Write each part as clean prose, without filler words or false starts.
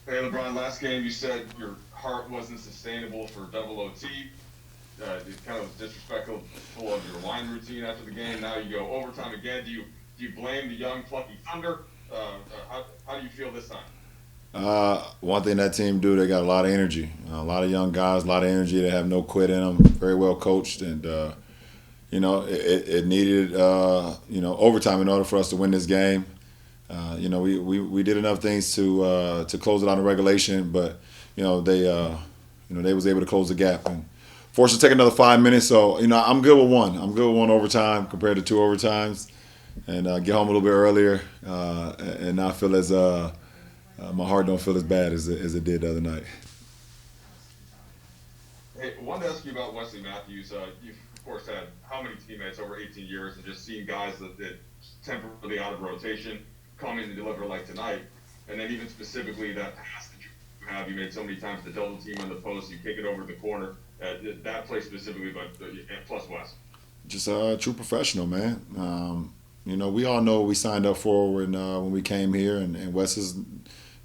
Hey, LeBron, last game you said your heart wasn't sustainable for double OT. It kind of was disrespectful of your line routine after the game. Now you go overtime again. Do you blame the young plucky Thunder? How do you feel this time? One thing that team do, they got a lot of energy. A lot of young guys, a lot of energy. They have no quit in them. Very well coached, and it needed overtime in order for us to win this game. We did enough things to close it out in regulation, but they was able to close the gap and forced to take another 5 minutes. So I'm good with one. I'm good with one overtime compared to two overtimes, and get home a little bit earlier, and not feel as my heart don't feel as bad as it did the other night. Hey, I wanted to ask you about Wesley Matthews. You've of course had how many teammates over 18 years, and just seeing guys that temporarily out of rotation come in and deliver like tonight, and then even specifically that pass that you made so many times, the double team on the post, you kick it over the corner. That play specifically, but plus West. Just a true professional, man. We all know what we signed up for when we came here, and Wes is,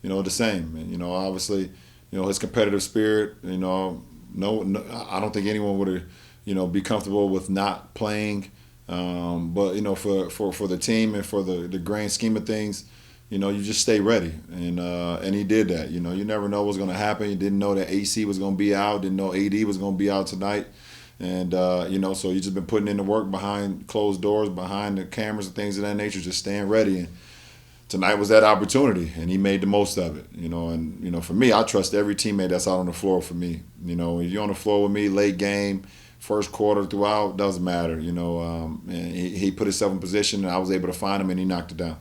the same. And obviously, his competitive spirit. No, I don't think anyone would have, be comfortable with not playing. But for the team and for the grand scheme of things, you just stay ready, and he did that. You never know what's going to happen. You didn't know that AC was going to be out. Didn't know AD was going to be out tonight. And so you just been putting in the work behind closed doors, behind the cameras and things of that nature, just staying ready. And tonight was that opportunity, and he made the most of it. And for me, I trust every teammate that's out on the floor. For me, if you're on the floor with me, late game, first quarter, throughout, doesn't matter. And he put himself in position, and I was able to find him, and he knocked it down.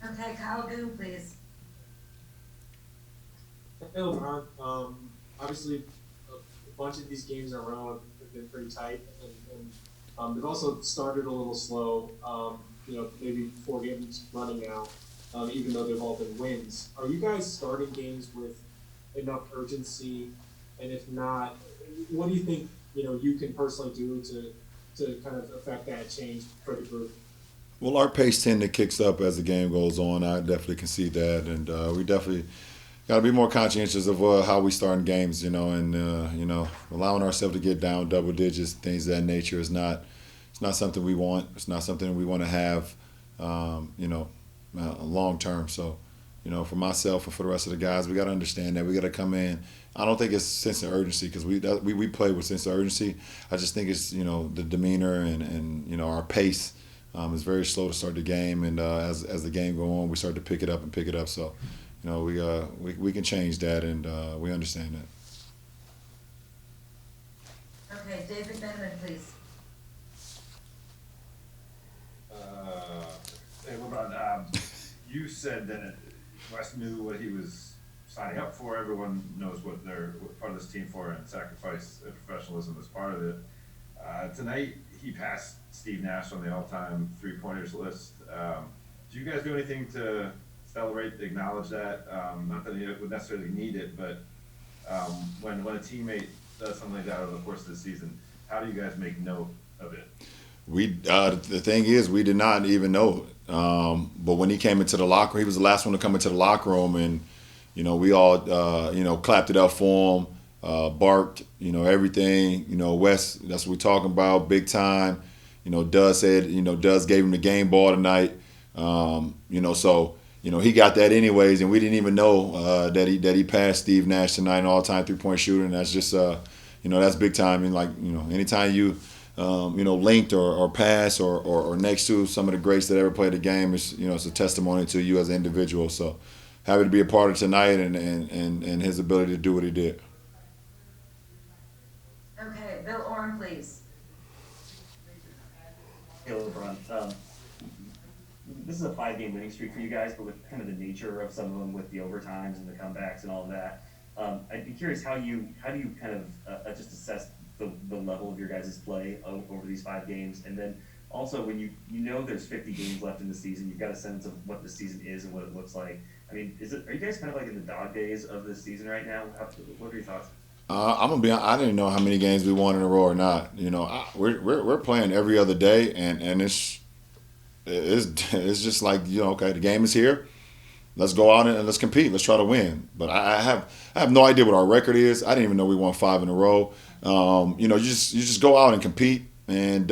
Okay, Kyle Goon, please. Hey, LeBron. Obviously, a bunch of these games in a row have been pretty tight, and they've also started a little slow. Maybe 4 games running now, even though they've all been wins. Are you guys starting games with enough urgency? And if not, what do you think you can personally do to kind of affect that change for the group? Well, our pace tend to kicks up as the game goes on. I definitely can see that, and we definitely got to be more conscientious of how we start in games. And allowing ourselves to get down double digits, things of that nature is not. It's not something we want. It's not something we want to have. Long term. So, for myself and for the rest of the guys, we got to understand that we got to come in. I don't think it's sense of urgency because we play with sense of urgency. I just think it's the demeanor and our pace. It's very slow to start the game, and as the game go on, we start to pick it up. So, we can change that, and we understand that. Okay, David Benjamin, please. Uh, Hey, LeBron, you said that West knew what he was signing up for. Everyone knows what they're part of this team for, and sacrifice and professionalism is part of it. Tonight, he passed Steve Nash on the all-time three-pointers list. Do you guys do anything to celebrate, acknowledge that? Not that he would necessarily need it, but when a teammate does something like that over the course of the season, how do you guys make note of it? The thing is, we did not even know it. But when he came into the locker room, he was the last one to come into the locker room, and we all clapped it up for him, barked, everything. Wes, that's what we're talking about, big time. Duz said, Duz gave him the game ball tonight. So he got that anyways, and we didn't even know that he passed Steve Nash tonight, an all-time three-point shooter, and that's just that's big time. And anytime you linked or pass or next to some of the greats that ever played the game, it's a testimony to you as an individual. So happy to be a part of tonight and his ability to do what he did. Okay, Bill Orm, please. Hey, LeBron. This is a 5-game winning streak for you guys, but with kind of the nature of some of them, with the overtimes and the comebacks and all of that, I'd be curious how do you kind of just assess the level of your guys' play over these 5 games, and then also when you there's 50 games left in the season, you've got a sense of what the season is and what it looks like. I mean, are you guys kind of like in the dog days of this season right now? What are your thoughts? I'm gonna be. I didn't know how many games we won in a row or not. We're playing every other day, and it's just like okay, the game is here. let's go out and let's compete. Let's try to win. But I have no idea what our record is. I didn't even know we won 5 in a row. You just go out and compete. And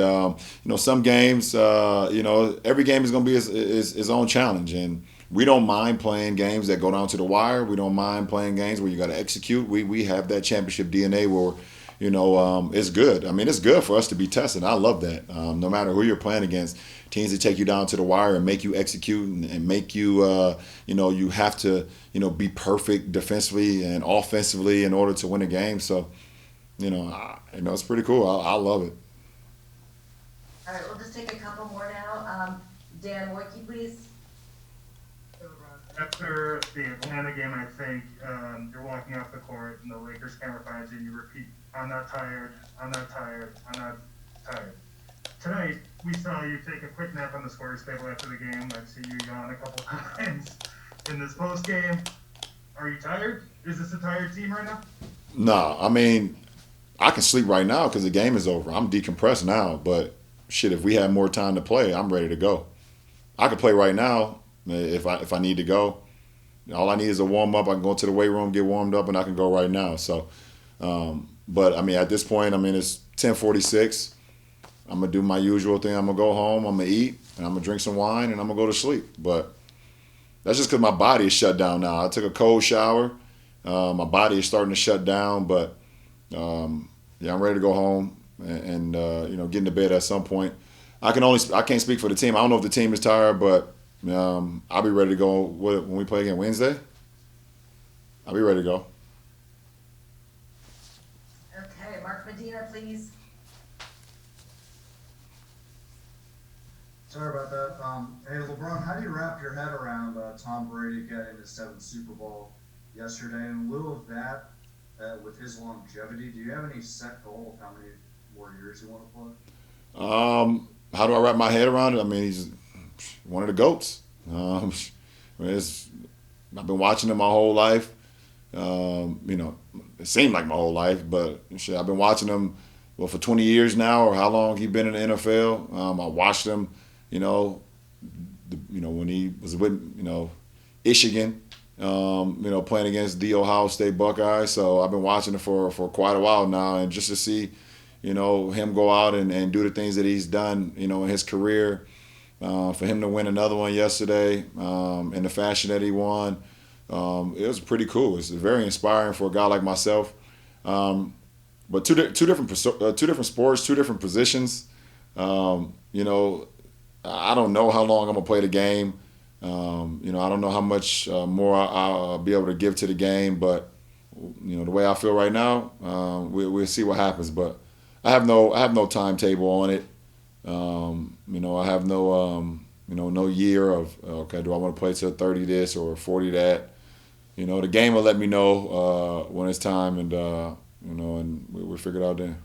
some games, every game is going to be its own challenge. And we don't mind playing games that go down to the wire. We don't mind playing games where you got to execute. We have that championship DNA where, it's good. I mean, it's good for us to be tested. I love that. No matter who you're playing against, teams that take you down to the wire and make you execute and make you, you have to, be perfect defensively and offensively in order to win a game. So, it's pretty cool. I love it. All right, we'll just take a couple more now. Dan Wojcicki, please. After the Atlanta game, I think you're walking off the court and the Lakers camera finds you and you repeat, I'm not tired, I'm not tired, I'm not tired. Tonight, we saw you take a quick nap on the scorer's table after the game. I've seen you yawn a couple times in this post game. Are you tired? Is this a tired team right now? No, I mean, I can sleep right now because the game is over. I'm decompressed now, but shit, if we had more time to play, I'm ready to go. I could play right now if I need to go. All I need is a warm up. I can go to the weight room, get warmed up, and I can go right now. So, but I mean, at this point, it's 10:46. I'm gonna do my usual thing. I'm gonna go home. I'm gonna eat, and I'm gonna drink some wine, and I'm gonna go to sleep. But that's just because my body is shut down now. I took a cold shower. My body is starting to shut down, but I'm ready to go home and get into bed at some point. I can't speak for the team. I don't know if the team is tired, but I'll be ready to go when we play again Wednesday. I'll be ready to go. Okay, Mark Medina, please. Sorry about that. Hey, LeBron, how do you wrap your head around Tom Brady getting his 7th Super Bowl yesterday? In lieu of that, with his longevity, do you have any set goal of how many more years you want to play? How do I wrap my head around it? I mean, he's one of the GOATs. I've been watching him my whole life. It seemed like my whole life, but shit, I've been watching him for 20 years now, or how long he's been in the NFL. I watched him, when he was with, Michigan, playing against the Ohio State Buckeyes. So I've been watching it for quite a while now, and just to see, him go out and do the things that he's done, in his career, for him to win another one yesterday, in the fashion that he won, it was pretty cool. It's very inspiring for a guy like myself. But two different sports, 2 different positions. I don't know how long I'm gonna play the game. I don't know how much more I'll be able to give to the game. But the way I feel right now, we'll see what happens. But I have no timetable on it. I have no year of okay, do I want to play till 30 this or 40 that? The game will let me know when it's time, and and we'll figure it out then.